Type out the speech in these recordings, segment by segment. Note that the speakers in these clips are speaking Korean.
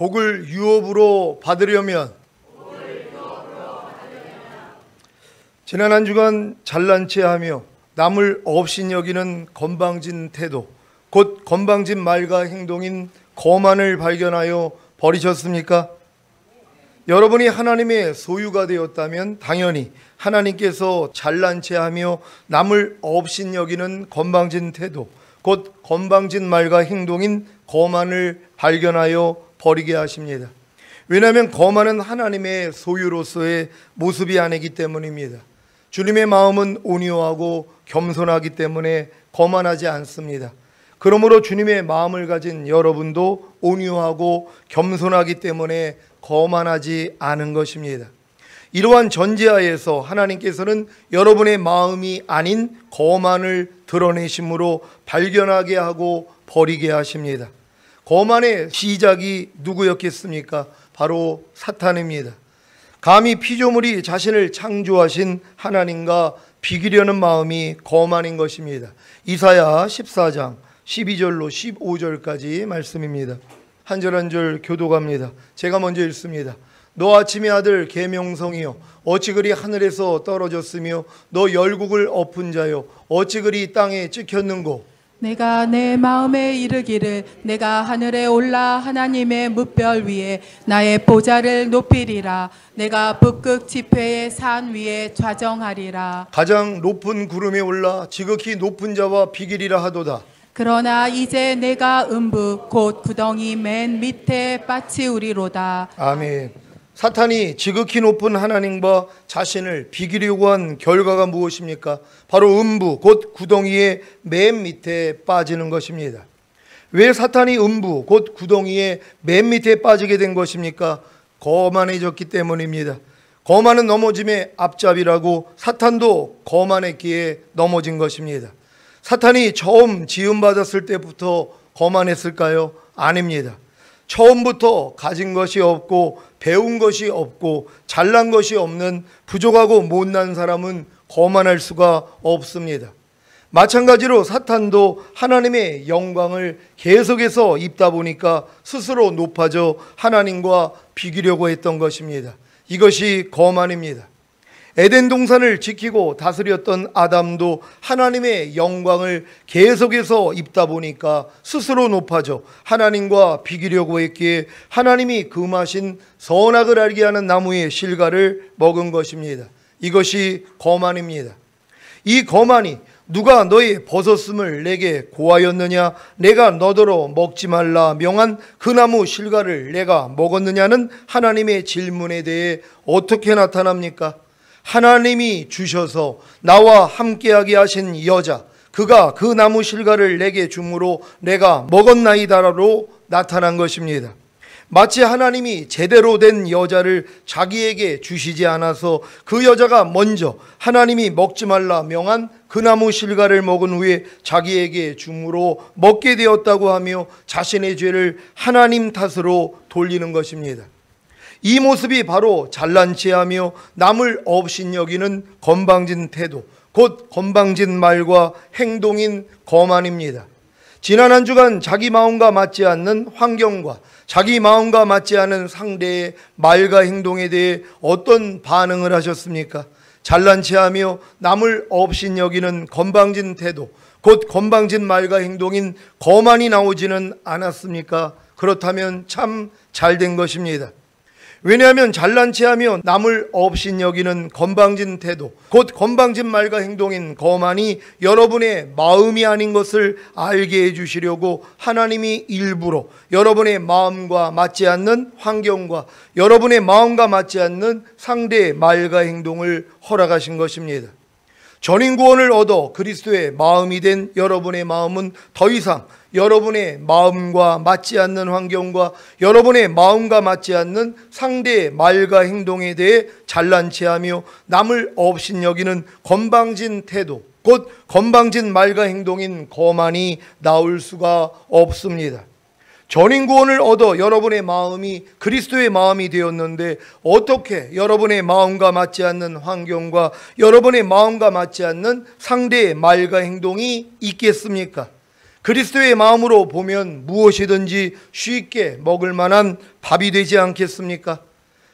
복을 유업으로 받으려면 지난 한 주간 잘난 체하며 남을 업신여기는 건방진 태도, 곧 건방진 말과 행동인 거만을 발견하여 버리셨습니까? 여러분이 하나님의 소유가 되었다면 당연히 하나님께서 잘난 체하며 남을 업신여기는 건방진 태도, 곧 건방진 말과 행동인 거만을 발견하여 버리게 하십니다. 왜냐하면 거만은 하나님의 소유로서의 모습이 아니기 때문입니다. 주님의 마음은 온유하고 겸손하기 때문에 거만하지 않습니다. 그러므로 주님의 마음을 가진 여러분도 온유하고 겸손하기 때문에 거만하지 않은 것입니다. 이러한 전제하에서 하나님께서는 여러분의 마음이 아닌 거만을 드러내심으로 발견하게 하고 버리게 하십니다. 거만의 시작이 누구였겠습니까? 바로 사탄입니다. 감히 피조물이 자신을 창조하신 하나님과 비기려는 마음이 거만인 것입니다. 이사야 14장 12절로 15절까지 말씀입니다. 한 절 한 절 교독합니다. 제가 먼저 읽습니다. 너 아침의 아들 계명성이여, 어찌 그리 하늘에서 떨어졌으며 너 열국을 엎은 자여, 어찌 그리 땅에 찍혔는고. 내가 내 마음에 이르기를 내가 하늘에 올라 하나님의 뭇별 위에 나의 보좌를 높이리라. 내가 북극 지폐의 산 위에 좌정하리라. 가장 높은 구름에 올라 지극히 높은 자와 비기리라 하도다. 그러나 이제 내가 음부 곧 구덩이 맨 밑에 빠치우리로다. 아멘. 사탄이 지극히 높은 하나님과 자신을 비기려고 한 결과가 무엇입니까? 바로 음부 곧 구덩이의 맨 밑에 빠지는 것입니다. 왜 사탄이 음부 곧 구덩이의 맨 밑에 빠지게 된 것입니까? 거만해졌기 때문입니다. 거만은 넘어짐의 앞잡이라고 사탄도 거만했기에 넘어진 것입니다. 사탄이 처음 지음받았을 때부터 거만했을까요? 아닙니다. 처음부터 가진 것이 없고 배운 것이 없고 잘난 것이 없는 부족하고 못난 사람은 거만할 수가 없습니다. 마찬가지로 사탄도 하나님의 영광을 계속해서 입다 보니까 스스로 높아져 하나님과 비기려고 했던 것입니다. 이것이 거만입니다. 에덴 동산을 지키고 다스렸던 아담도 하나님의 영광을 계속해서 입다 보니까 스스로 높아져 하나님과 비기려고 했기에 하나님이 금하신 선악을 알게 하는 나무의 실과를 먹은 것입니다. 이것이 거만입니다. 이 거만이 누가 너의 벗었음을 내게 고하였느냐, 내가 너더러 먹지 말라 명한 그 나무 실과를 내가 먹었느냐는 하나님의 질문에 대해 어떻게 나타납니까? 하나님이 주셔서 나와 함께하게 하신 여자, 그가 그 나무 실과를 내게 주므로 내가 먹었나이다로 나타난 것입니다. 마치 하나님이 제대로 된 여자를 자기에게 주시지 않아서 그 여자가 먼저 하나님이 먹지 말라 명한 그 나무 실과를 먹은 후에 자기에게 주므로 먹게 되었다고 하며 자신의 죄를 하나님 탓으로 돌리는 것입니다. 이 모습이 바로 잘난 체하며 남을 업신여기는 건방진 태도, 곧 건방진 말과 행동인 거만입니다. 지난 한 주간 자기 마음과 맞지 않는 환경과 자기 마음과 맞지 않은 상대의 말과 행동에 대해 어떤 반응을 하셨습니까? 잘난 체하며 남을 업신여기는 건방진 태도, 곧 건방진 말과 행동인 거만이 나오지는 않았습니까? 그렇다면 참 잘된 것입니다. 왜냐하면 잘난 체하며 남을 업신여기는 건방진 태도, 곧 건방진 말과 행동인 거만이 여러분의 마음이 아닌 것을 알게 해주시려고 하나님이 일부러 여러분의 마음과 맞지 않는 환경과 여러분의 마음과 맞지 않는 상대의 말과 행동을 허락하신 것입니다. 전인 구원을 얻어 그리스도의 마음이 된 여러분의 마음은 더 이상 여러분의 마음과 맞지 않는 환경과 여러분의 마음과 맞지 않는 상대의 말과 행동에 대해 잘난 체하며 남을 업신여기는 건방진 태도, 곧 건방진 말과 행동인 거만이 나올 수가 없습니다. 전인 구원을 얻어 여러분의 마음이 그리스도의 마음이 되었는데 어떻게 여러분의 마음과 맞지 않는 환경과 여러분의 마음과 맞지 않는 상대의 말과 행동이 있겠습니까? 그리스도의 마음으로 보면 무엇이든지 쉽게 먹을 만한 밥이 되지 않겠습니까?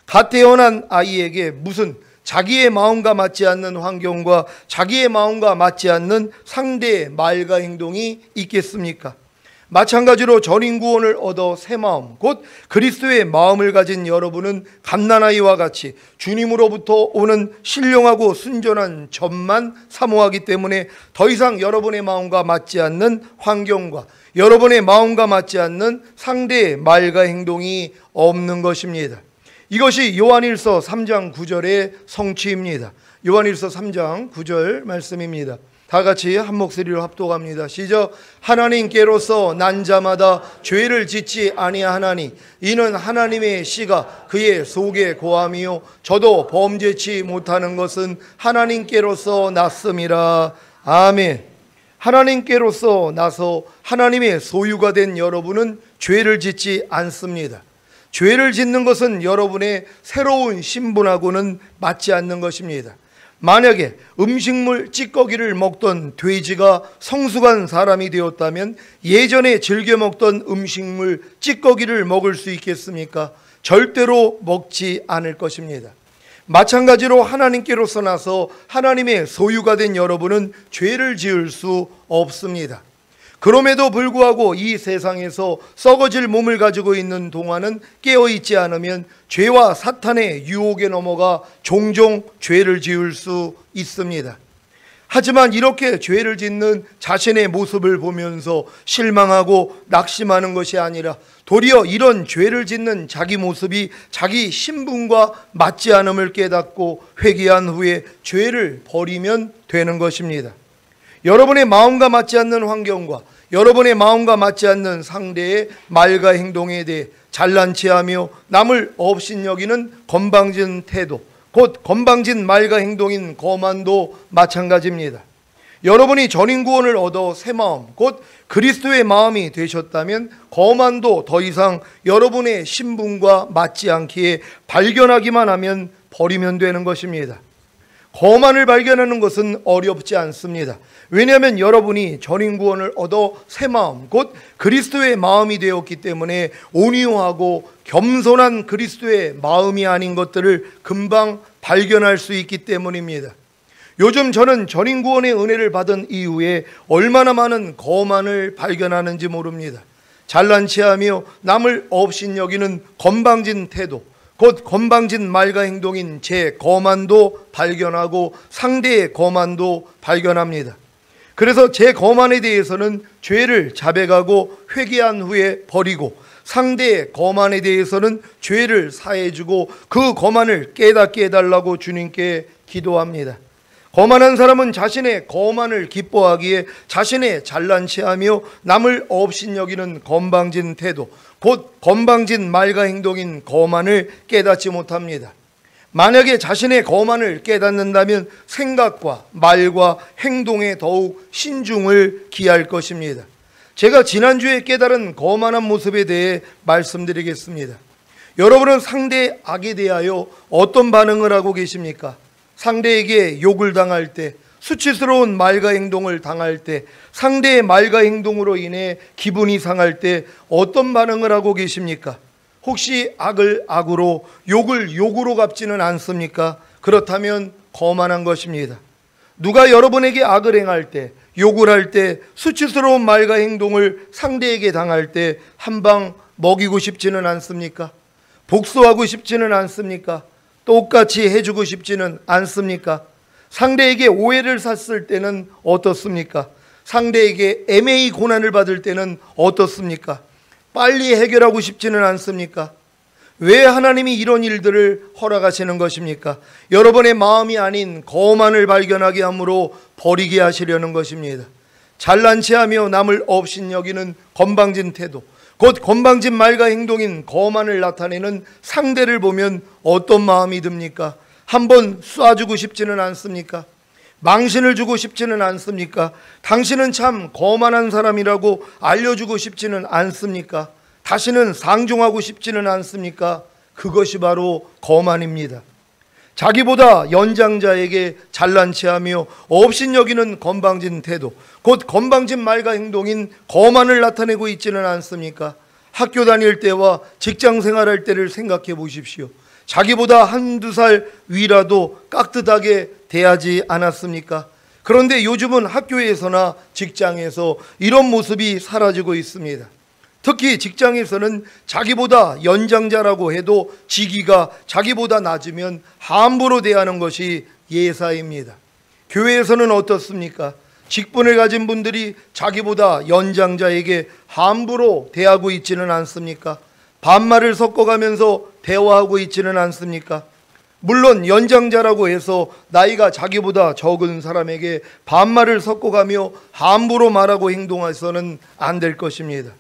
갓 태어난 아이에게 무슨 자기의 마음과 맞지 않는 환경과 자기의 마음과 맞지 않는 상대의 말과 행동이 있겠습니까? 마찬가지로 전인구원을 얻어 새 마음, 곧 그리스도의 마음을 가진 여러분은 갓난아이와 같이 주님으로부터 오는 신령하고 순전한 젖만 사모하기 때문에 더 이상 여러분의 마음과 맞지 않는 환경과 여러분의 마음과 맞지 않는 상대의 말과 행동이 없는 것입니다. 이것이 요한일서 3장 9절의 성취입니다. 요한일서 3장 9절 말씀입니다. 다 같이 한 목소리로 합독합니다. 시작. 하나님께로서 난 자마다 죄를 짓지 아니하나니 이는 하나님의 씨가 그의 속에 고함이요 저도 범죄치 못하는 것은 하나님께로서 났음이라. 아멘. 하나님께로서 나서 하나님의 소유가 된 여러분은 죄를 짓지 않습니다. 죄를 짓는 것은 여러분의 새로운 신분하고는 맞지 않는 것입니다. 만약에 음식물 찌꺼기를 먹던 돼지가 성숙한 사람이 되었다면 예전에 즐겨 먹던 음식물 찌꺼기를 먹을 수 있겠습니까? 절대로 먹지 않을 것입니다. 마찬가지로 하나님께로서 나서 하나님의 소유가 된 여러분은 죄를 지을 수 없습니다. 그럼에도 불구하고 이 세상에서 썩어질 몸을 가지고 있는 동안은 깨어있지 않으면 죄와 사탄의 유혹에 넘어가 종종 죄를 지을 수 있습니다. 하지만 이렇게 죄를 짓는 자신의 모습을 보면서 실망하고 낙심하는 것이 아니라 도리어 이런 죄를 짓는 자기 모습이 자기 신분과 맞지 않음을 깨닫고 회개한 후에 죄를 버리면 되는 것입니다. 여러분의 마음과 맞지 않는 환경과 여러분의 마음과 맞지 않는 상대의 말과 행동에 대해 잘난 체하며 남을 업신여기는 건방진 태도, 곧 건방진 말과 행동인 거만도 마찬가지입니다. 여러분이 전인구원을 얻어 새 마음, 곧 그리스도의 마음이 되셨다면 거만도 더 이상 여러분의 신분과 맞지 않기에 발견하기만 하면 버리면 되는 것입니다. 거만을 발견하는 것은 어렵지 않습니다. 왜냐하면 여러분이 전인구원을 얻어 새 마음, 곧 그리스도의 마음이 되었기 때문에 온유하고 겸손한 그리스도의 마음이 아닌 것들을 금방 발견할 수 있기 때문입니다. 요즘 저는 전인구원의 은혜를 받은 이후에 얼마나 많은 거만을 발견하는지 모릅니다. 잘난 체하며 남을 업신여기는 건방진 태도, 곧 건방진 말과 행동인 제 거만도 발견하고 상대의 거만도 발견합니다. 그래서 제 거만에 대해서는 죄를 자백하고 회개한 후에 버리고 상대의 거만에 대해서는 죄를 사해주고 그 거만을 깨닫게 해달라고 주님께 기도합니다. 거만한 사람은 자신의 거만을 기뻐하기에 자신의 잘난 체하며 남을 업신여기는 건방진 태도, 곧 건방진 말과 행동인 거만을 깨닫지 못합니다. 만약에 자신의 거만을 깨닫는다면 생각과 말과 행동에 더욱 신중을 기할 것입니다. 제가 지난주에 깨달은 거만한 모습에 대해 말씀드리겠습니다. 여러분은 상대의 악에 대하여 어떤 반응을 하고 계십니까? 상대에게 욕을 당할 때, 수치스러운 말과 행동을 당할 때, 상대의 말과 행동으로 인해 기분이 상할 때 어떤 반응을 하고 계십니까? 혹시 악을 악으로, 욕을 욕으로 갚지는 않습니까? 그렇다면 거만한 것입니다. 누가 여러분에게 악을 행할 때, 욕을 할 때, 수치스러운 말과 행동을 상대에게 당할 때 한 방 먹이고 싶지는 않습니까? 복수하고 싶지는 않습니까? 똑같이 해주고 싶지는 않습니까? 상대에게 오해를 샀을 때는 어떻습니까? 상대에게 애매히 고난을 받을 때는 어떻습니까? 빨리 해결하고 싶지는 않습니까? 왜 하나님이 이런 일들을 허락하시는 것입니까? 여러분의 마음이 아닌 거만을 발견하게 함으로 버리게 하시려는 것입니다. 잘난 체하며 남을 업신여기는 건방진 태도, 곧 건방진 말과 행동인 거만을 나타내는 상대를 보면 어떤 마음이 듭니까? 한번 쏴주고 싶지는 않습니까? 망신을 주고 싶지는 않습니까? 당신은 참 거만한 사람이라고 알려주고 싶지는 않습니까? 다시는 상종하고 싶지는 않습니까? 그것이 바로 거만입니다. 자기보다 연장자에게 잘난 체하며 업신여기는 건방진 태도, 곧 건방진 말과 행동인 거만을 나타내고 있지는 않습니까? 학교 다닐 때와 직장 생활할 때를 생각해 보십시오. 자기보다 한두 살 위라도 깍듯하게 대하지 않았습니까? 그런데 요즘은 학교에서나 직장에서 이런 모습이 사라지고 있습니다. 특히 직장에서는 자기보다 연장자라고 해도 직위가 자기보다 낮으면 함부로 대하는 것이 예사입니다. 교회에서는 어떻습니까? 직분을 가진 분들이 자기보다 연장자에게 함부로 대하고 있지는 않습니까? 반말을 섞어가면서 대화하고 있지는 않습니까? 물론 연장자라고 해서 나이가 자기보다 적은 사람에게 반말을 섞어가며 함부로 말하고 행동해서는 안 될 것입니다.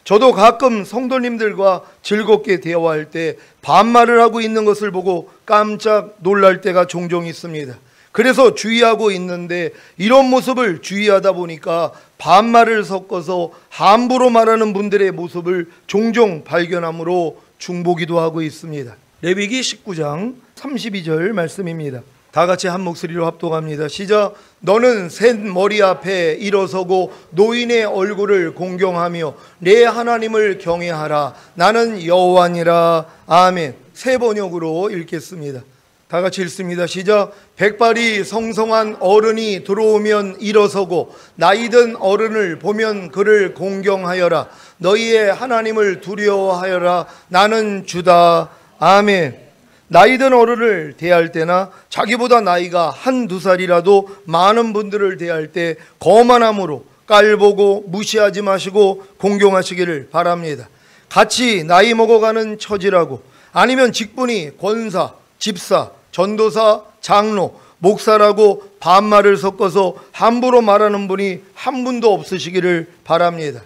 저도 가끔 성도님들과 즐겁게 대화할 때 반말을 하고 있는 것을 보고 깜짝 놀랄 때가 종종 있습니다. 그래서 주의하고 있는데 이런 모습을 주의하다 보니까 반말을 섞어서 함부로 말하는 분들의 모습을 종종 발견함으로 중보기도 하고 있습니다. 레위기 19장 32절 말씀입니다. 다 같이 한 목소리로 합독합니다. 시작. 너는 셋 머리 앞에 일어서고 노인의 얼굴을 공경하며 내 하나님을 경외하라. 나는 여호와니라. 아멘. 새 번역으로 읽겠습니다. 다 같이 읽습니다. 시작. 백발이 성성한 어른이 들어오면 일어서고 나이든 어른을 보면 그를 공경하여라. 너희의 하나님을 두려워하여라. 나는 주다. 아멘. 나이든 어른을 대할 때나 자기보다 나이가 한두 살이라도 많은 분들을 대할 때 거만함으로 깔보고 무시하지 마시고 공경하시기를 바랍니다. 같이 나이 먹어가는 처지라고 아니면 직분이 권사, 집사, 전도사, 장로, 목사라고 반말을 섞어서 함부로 말하는 분이 한 분도 없으시기를 바랍니다.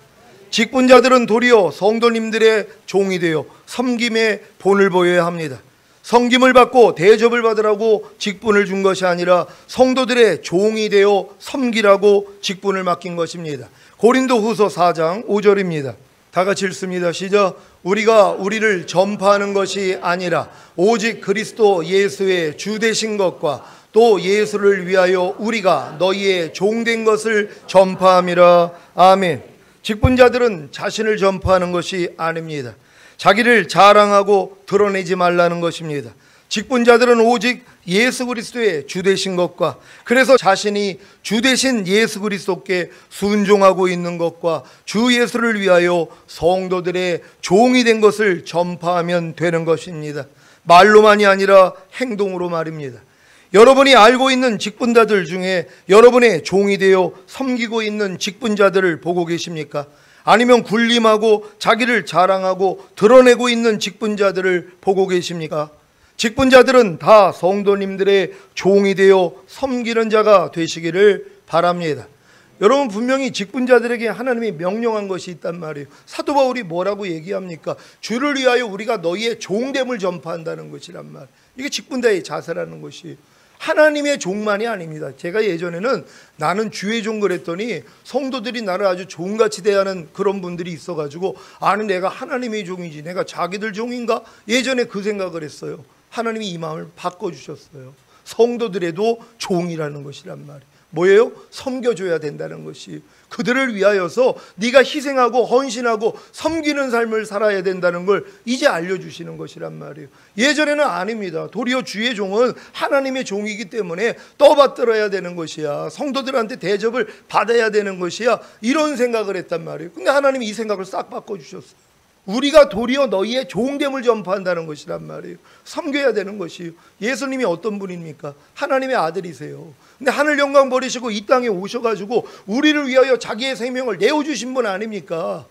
직분자들은 도리어 성도님들의 종이 되어 섬김의 본을 보여야 합니다. 섬김을 받고 대접을 받으라고 직분을 준 것이 아니라 성도들의 종이 되어 섬기라고 직분을 맡긴 것입니다. 고린도후서 4장 5절입니다. 다 같이 읽습니다. 시작. 우리가 우리를 전파하는 것이 아니라 오직 그리스도 예수의 주 되신 것과 또 예수를 위하여 우리가 너희의 종된 것을 전파함이라. 아멘. 직분자들은 자신을 전파하는 것이 아닙니다. 자기를 자랑하고 드러내지 말라는 것입니다. 직분자들은 오직 예수 그리스도의 주 되신 것과 그래서 자신이 주 되신 예수 그리스도께 순종하고 있는 것과 주 예수를 위하여 성도들의 종이 된 것을 전파하면 되는 것입니다. 말로만이 아니라 행동으로 말입니다. 여러분이 알고 있는 직분자들 중에 여러분의 종이 되어 섬기고 있는 직분자들을 보고 계십니까? 아니면 군림하고 자기를 자랑하고 드러내고 있는 직분자들을 보고 계십니까? 직분자들은 다 성도님들의 종이 되어 섬기는 자가 되시기를 바랍니다. 여러분 분명히 직분자들에게 하나님이 명령한 것이 있단 말이에요. 사도 바울이 뭐라고 얘기합니까? 주를 위하여 우리가 너희의 종됨을 전파한다는 것이란 말. 이게 직분자의 자세라는 것이 하나님의 종만이 아닙니다. 제가 예전에는 나는 주의 종 그랬더니 성도들이 나를 아주 종같이 대하는 그런 분들이 있어가지고 아니 내가 하나님의 종이지 내가 자기들 종인가? 예전에 그 생각을 했어요. 하나님이 이 마음을 바꿔주셨어요. 성도들에도 종이라는 것이란 말이에요. 뭐예요? 섬겨줘야 된다는 것이 그들을 위하여서 네가 희생하고 헌신하고 섬기는 삶을 살아야 된다는 걸 이제 알려주시는 것이란 말이에요. 예전에는 아닙니다. 도리어 주의 종은 하나님의 종이기 때문에 떠받들어야 되는 것이야. 성도들한테 대접을 받아야 되는 것이야. 이런 생각을 했단 말이에요. 근데 하나님이 이 생각을 싹 바꿔주셨어요. 우리가 도리어 너희의 종됨을 전파한다는 것이란 말이에요. 섬겨야 되는 것이에요. 예수님이 어떤 분입니까? 하나님의 아들이세요. 근데 하늘 영광 버리시고 이 땅에 오셔가지고 우리를 위하여 자기의 생명을 내어주신 분 아닙니까?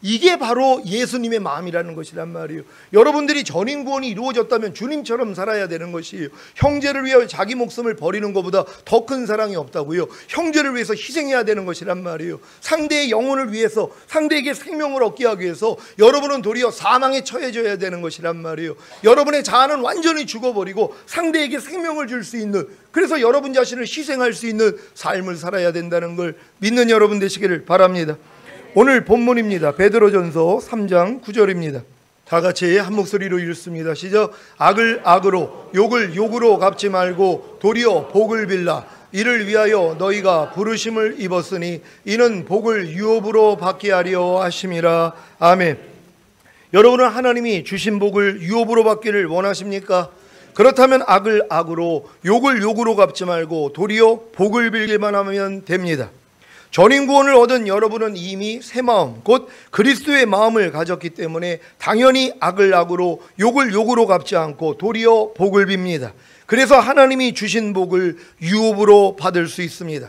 이게 바로 예수님의 마음이라는 것이란 말이에요. 여러분들이 전인 구원이 이루어졌다면 주님처럼 살아야 되는 것이에요. 형제를 위하여 자기 목숨을 버리는 것보다 더 큰 사랑이 없다고요. 형제를 위해서 희생해야 되는 것이란 말이에요. 상대의 영혼을 위해서 상대에게 생명을 얻게 하기 위해서 여러분은 도리어 사망에 처해져야 되는 것이란 말이에요. 여러분의 자아는 완전히 죽어버리고 상대에게 생명을 줄 수 있는 그래서 여러분 자신을 희생할 수 있는 삶을 살아야 된다는 걸 믿는 여러분 되시기를 바랍니다. 오늘 본문입니다. 베드로전서 3장 9절입니다. 다 같이 한 목소리로 읽습니다. 시작. 악을 악으로 욕을 욕으로 갚지 말고 도리어 복을 빌라. 이를 위하여 너희가 부르심을 입었으니 이는 복을 유업으로 받게 하려 하심이라. 아멘. 여러분은 하나님이 주신 복을 유업으로 받기를 원하십니까? 그렇다면 악을 악으로 욕을 욕으로 갚지 말고 도리어 복을 빌기만 하면 됩니다. 전인구원을 얻은 여러분은 이미 새 마음, 곧 그리스도의 마음을 가졌기 때문에 당연히 악을 악으로 욕을 욕으로 갚지 않고 도리어 복을 빕니다. 그래서 하나님이 주신 복을 유업으로 받을 수 있습니다.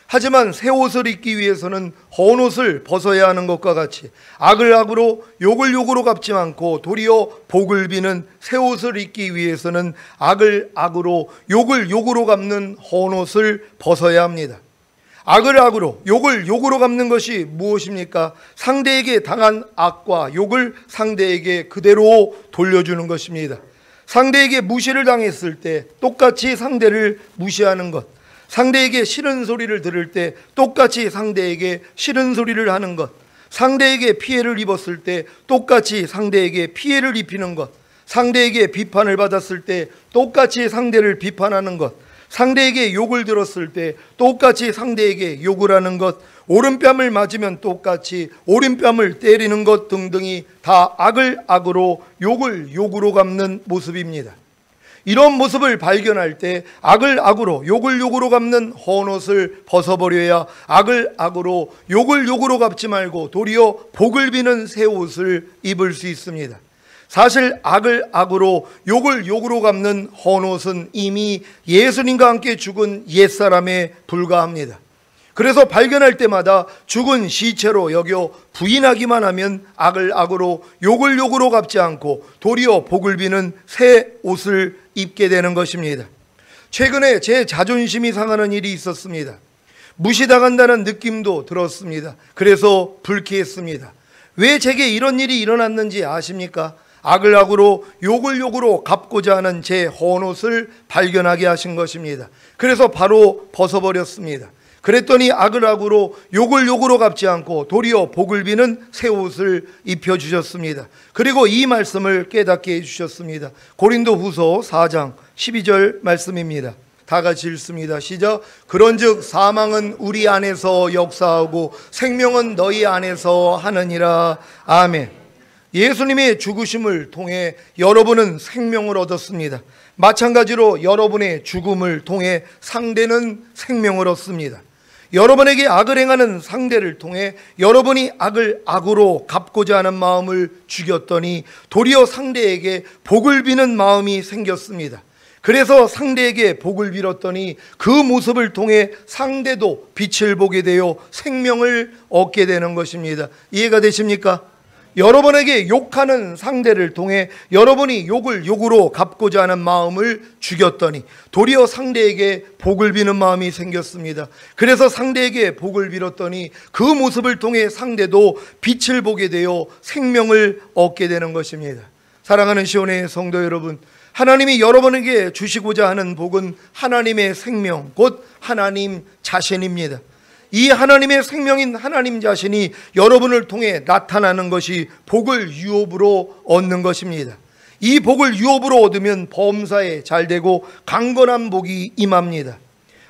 하지만 새 옷을 입기 위해서는 헌 옷을 벗어야 하는 것과 같이 악을 악으로 욕을 욕으로 갚지 않고 도리어 복을 비는 새 옷을 입기 위해서는 악을 악으로 욕을 욕으로 갚는 헌 옷을 벗어야 합니다. 악을 악으로 욕을 욕으로 갚는 것이 무엇입니까? 상대에게 당한 악과 욕을 상대에게 그대로 돌려주는 것입니다. 상대에게 무시를 당했을 때 똑같이 상대를 무시하는 것, 상대에게 싫은 소리를 들을 때 똑같이 상대에게 싫은 소리를 하는 것, 상대에게 피해를 입었을 때 똑같이 상대에게 피해를 입히는 것, 상대에게 비판을 받았을 때 똑같이 상대를 비판하는 것, 상대에게 욕을 들었을 때 똑같이 상대에게 욕을 하는 것, 오른뺨을 맞으면 똑같이 오른뺨을 때리는 것 등등이 다 악을 악으로 욕을 욕으로 갚는 모습입니다. 이런 모습을 발견할 때 악을 악으로 욕을 욕으로 갚는 헌 옷을 벗어버려야 악을 악으로 욕을 욕으로 갚지 말고 도리어 복을 비는 새 옷을 입을 수 있습니다. 사실 악을 악으로 욕을 욕으로 갚는 헌 옷은 이미 예수님과 함께 죽은 옛사람에 불과합니다. 그래서 발견할 때마다 죽은 시체로 여겨 부인하기만 하면 악을 악으로 욕을 욕으로 갚지 않고 도리어 복을 비는 새 옷을 입게 되는 것입니다. 최근에 제 자존심이 상하는 일이 있었습니다. 무시당한다는 느낌도 들었습니다. 그래서 불쾌했습니다. 왜 제게 이런 일이 일어났는지 아십니까? 악을 악으로 욕을 욕으로 갚고자 하는 제 헌 옷을 발견하게 하신 것입니다. 그래서 바로 벗어버렸습니다. 그랬더니 악을 악으로 욕을 욕으로 갚지 않고 도리어 복을 비는 새 옷을 입혀주셨습니다. 그리고 이 말씀을 깨닫게 해주셨습니다. 고린도후서 4장 12절 말씀입니다. 다 같이 읽습니다. 시작. 그런즉 사망은 우리 안에서 역사하고 생명은 너희 안에서 하느니라. 아멘. 예수님의 죽으심을 통해 여러분은 생명을 얻었습니다. 마찬가지로 여러분의 죽음을 통해 상대는 생명을 얻습니다. 여러분에게 악을 행하는 상대를 통해 여러분이 악을 악으로 갚고자 하는 마음을 죽였더니 도리어 상대에게 복을 비는 마음이 생겼습니다. 그래서 상대에게 복을 빌었더니 그 모습을 통해 상대도 빛을 보게 되어 생명을 얻게 되는 것입니다. 이해가 되십니까? 여러분에게 욕하는 상대를 통해 여러분이 욕을 욕으로 갚고자 하는 마음을 죽였더니 도리어 상대에게 복을 비는 마음이 생겼습니다. 그래서 상대에게 복을 빌었더니 그 모습을 통해 상대도 빛을 보게 되어 생명을 얻게 되는 것입니다. 사랑하는 시온의 성도 여러분, 하나님이 여러분에게 주시고자 하는 복은 하나님의 생명, 곧 하나님 자신입니다. 이 하나님의 생명인 하나님 자신이 여러분을 통해 나타나는 것이 복을 유업으로 얻는 것입니다. 이 복을 유업으로 얻으면 범사에 잘되고 강건한 복이 임합니다.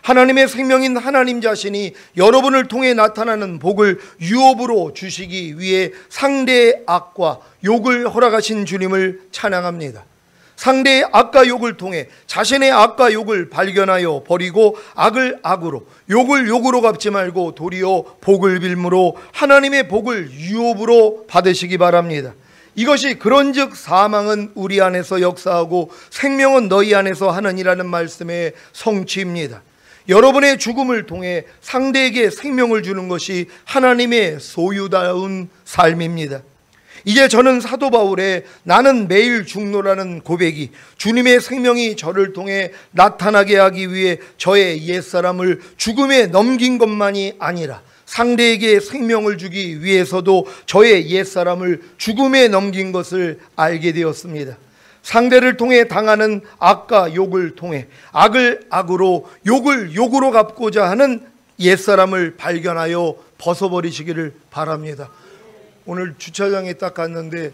하나님의 생명인 하나님 자신이 여러분을 통해 나타나는 복을 유업으로 주시기 위해 상대의 악과 욕을 허락하신 주님을 찬양합니다. 상대의 악과 욕을 통해 자신의 악과 욕을 발견하여 버리고 악을 악으로 욕을 욕으로 갚지 말고 도리어 복을 빌므로 하나님의 복을 유업으로 받으시기 바랍니다. 이것이 그런즉 사망은 우리 안에서 역사하고 생명은 너희 안에서 하느니라는 말씀의 성취입니다. 여러분의 죽음을 통해 상대에게 생명을 주는 것이 하나님의 소유다운 삶입니다. 이제 저는 사도 바울의 나는 매일 죽노라는 고백이 주님의 생명이 저를 통해 나타나게 하기 위해 저의 옛사람을 죽음에 넘긴 것만이 아니라 상대에게 생명을 주기 위해서도 저의 옛사람을 죽음에 넘긴 것을 알게 되었습니다. 상대를 통해 당하는 악과 욕을 통해 악을 악으로 욕을 욕으로 갚고자 하는 옛사람을 발견하여 벗어버리시기를 바랍니다. 오늘 주차장에 딱 갔는데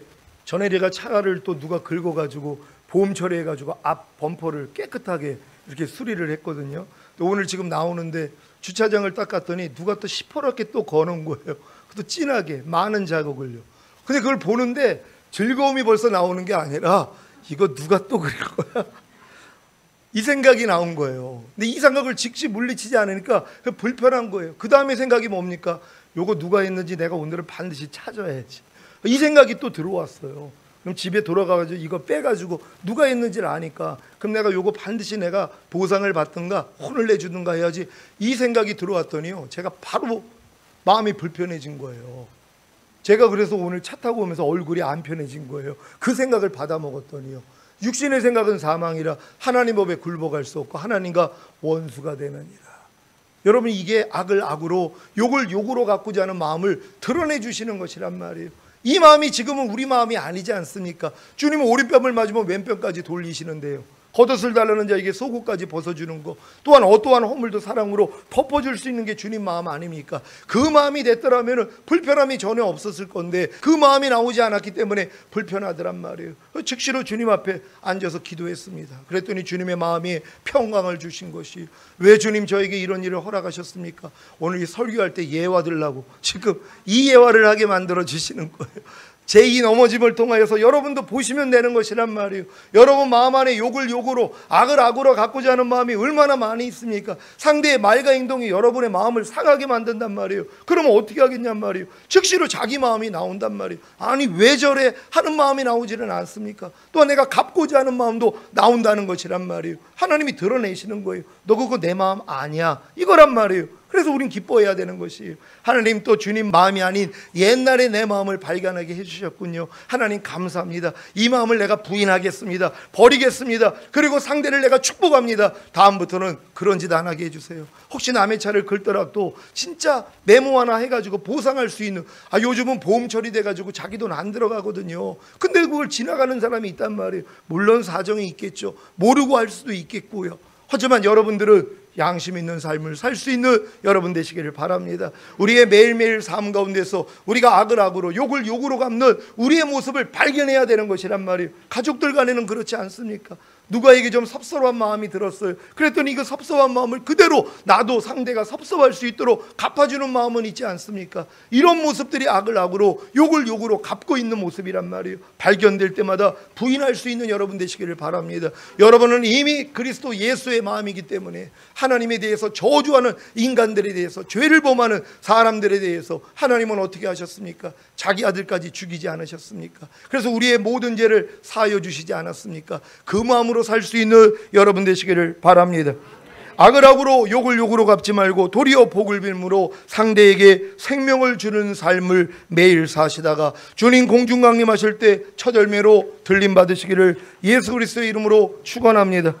전에 내가 차를 또 누가 긁어가지고 보험 처리해가지고 앞 범퍼를 깨끗하게 이렇게 수리를 했거든요. 또 오늘 지금 나오는데 주차장을 닦았더니 누가 또 시퍼렇게 또 거는 거예요. 또 진하게 많은 자국을요. 근데 그걸 보는데 즐거움이 벌써 나오는 게 아니라 이거 누가 또 그릴 거야? 이 생각이 나온 거예요. 근데 이 생각을 즉시 물리치지 않으니까 불편한 거예요. 그 다음에 생각이 뭡니까? 요거 누가 했는지 내가 오늘은 반드시 찾아야지. 이 생각이 또 들어왔어요. 그럼 집에 돌아가가지고 이거 빼가지고 누가 했는지를 아니까 그럼 내가 요거 반드시 내가 보상을 받든가 혼을 내주든가 해야지. 이 생각이 들어왔더니요, 제가 바로 마음이 불편해진 거예요. 제가 그래서 오늘 차 타고 오면서 얼굴이 안 편해진 거예요. 그 생각을 받아 먹었더니요, 육신의 생각은 사망이라 하나님 법에 굴복할 수 없고 하나님과 원수가 되느니라. 여러분, 이게 악을 악으로 욕을 욕으로 가꾸지 않은 마음을 드러내 주시는 것이란 말이에요. 이 마음이 지금은 우리 마음이 아니지 않습니까? 주님은 오른뺨을 맞으면 왼뺨까지 돌리시는데요, 겉옷을 달라는 자에게 속옷까지 벗어주는 것, 또한 어떠한 허물도 사랑으로 덮어줄 수 있는 게 주님 마음 아닙니까? 그 마음이 됐더라면 불편함이 전혀 없었을 건데 그 마음이 나오지 않았기 때문에 불편하더란 말이에요. 즉시로 주님 앞에 앉아서 기도했습니다. 그랬더니 주님의 마음이 평강을 주신 것이, 왜 주님 저에게 이런 일을 허락하셨습니까? 오늘 이 설교할 때 예화 들라고 지금 이 예화를 하게 만들어 주시는 거예요. 제2 넘어짐을 통하여서 여러분도 보시면 되는 것이란 말이에요. 여러분 마음 안에 욕을 욕으로 악을 악으로 갖고자 하는 마음이 얼마나 많이 있습니까? 상대의 말과 행동이 여러분의 마음을 상하게 만든단 말이에요. 그러면 어떻게 하겠냔 말이에요. 즉시로 자기 마음이 나온단 말이에요. 아니 왜 저래 하는 마음이 나오지는 않습니까? 또한 내가 갚고자 하는 마음도 나온다는 것이란 말이에요. 하나님이 드러내시는 거예요. 너 그거 내 마음 아니야, 이거란 말이에요. 그래서 우린 기뻐해야 되는 것이에요. 하나님 또 주님 마음이 아닌 옛날에 내 마음을 발견하게 해주셨군요. 하나님 감사합니다. 이 마음을 내가 부인하겠습니다. 버리겠습니다. 그리고 상대를 내가 축복합니다. 다음부터는 그런 짓 안 하게 해주세요. 혹시 남의 차를 긁더라도 진짜 메모 하나 해가지고 보상할 수 있는, 요즘은 보험 처리돼가지고 자기 돈 안 들어가거든요. 근데 그걸 지나가는 사람이 있단 말이에요. 물론 사정이 있겠죠. 모르고 할 수도 있겠고요. 하지만 여러분들은 양심 있는 삶을 살 수 있는 여러분 되시기를 바랍니다. 우리의 매일매일 삶 가운데서 우리가 악을 악으로 욕을 욕으로 갚는 우리의 모습을 발견해야 되는 것이란 말이에요. 가족들 간에는 그렇지 않습니까? 누가에게 좀 섭섭한 마음이 들었어요. 그랬더니 그 섭섭한 마음을 그대로 나도 상대가 섭섭할 수 있도록 갚아주는 마음은 있지 않습니까? 이런 모습들이 악을 악으로 욕을 욕으로 갚고 있는 모습이란 말이에요. 발견될 때마다 부인할 수 있는 여러분 되시기를 바랍니다. 여러분은 이미 그리스도 예수의 마음이기 때문에 하나님에 대해서 저주하는 인간들에 대해서, 죄를 범하는 사람들에 대해서 하나님은 어떻게 하셨습니까? 자기 아들까지 죽이지 않으셨습니까? 그래서 우리의 모든 죄를 사하여 주시지 않았습니까? 그 마음으로 살 수 있는 여러분 되시기를 바랍니다. 악을 악으로 욕을 욕으로 갚지 말고 도리어 복을 빌므로 상대에게 생명을 주는 삶을 매일 사시다가 주님 공중 강림하실 때 첫 열매로 들림 받으시기를 예수 그리스도의 이름으로 축원합니다.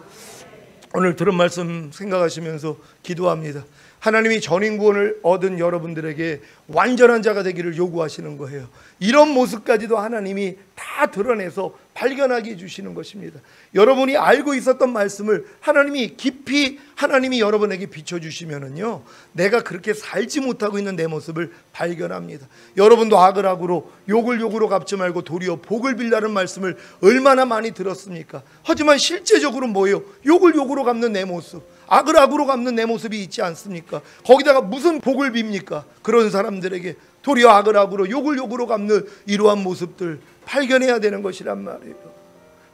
오늘 들은 말씀 생각하시면서 기도합니다. 하나님이 전인 구원을 얻은 여러분들에게 완전한 자가 되기를 요구하시는 거예요. 이런 모습까지도 하나님이 다 드러내서 발견하게 해주시는 것입니다. 여러분이 알고 있었던 말씀을 하나님이 깊이 하나님이 여러분에게 비춰주시면은요, 내가 그렇게 살지 못하고 있는 내 모습을 발견합니다. 여러분도 악을 악으로 욕을 욕으로 갚지 말고 도리어 복을 빌라는 말씀을 얼마나 많이 들었습니까? 하지만 실제적으로 뭐예요? 욕을 욕으로 갚는 내 모습, 악을 악으로 갚는 내 모습이 있지 않습니까? 거기다가 무슨 복을 빕니까? 그런 사람들에게 도리어 악을 악으로 욕을 욕으로 갚는 이러한 모습들 발견해야 되는 것이란 말이에요.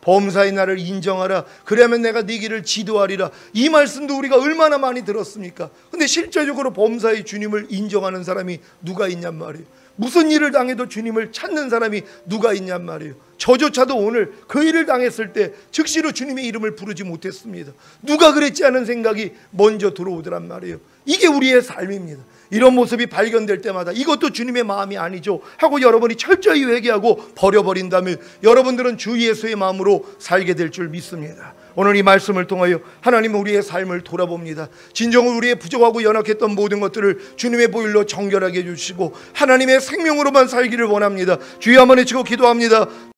범사의 나를 인정하라, 그러면 내가 네 길을 지도하리라. 이 말씀도 우리가 얼마나 많이 들었습니까? 근데 실제적으로 범사의 주님을 인정하는 사람이 누가 있냔 말이에요. 무슨 일을 당해도 주님을 찾는 사람이 누가 있냔 말이에요. 저조차도 오늘 그 일을 당했을 때 즉시로 주님의 이름을 부르지 못했습니다. 누가 그랬지 하는 생각이 먼저 들어오더란 말이에요. 이게 우리의 삶입니다. 이런 모습이 발견될 때마다 이것도 주님의 마음이 아니죠 하고 여러분이 철저히 회개하고 버려버린다면 여러분들은 주 예수의 마음으로 살게 될 줄 믿습니다. 오늘 이 말씀을 통하여 하나님은 우리의 삶을 돌아봅니다. 진정으로 우리의 부족하고 연약했던 모든 것들을 주님의 보혈로 정결하게 해주시고 하나님의 생명으로만 살기를 원합니다. 주여 한번 외치고 기도합니다.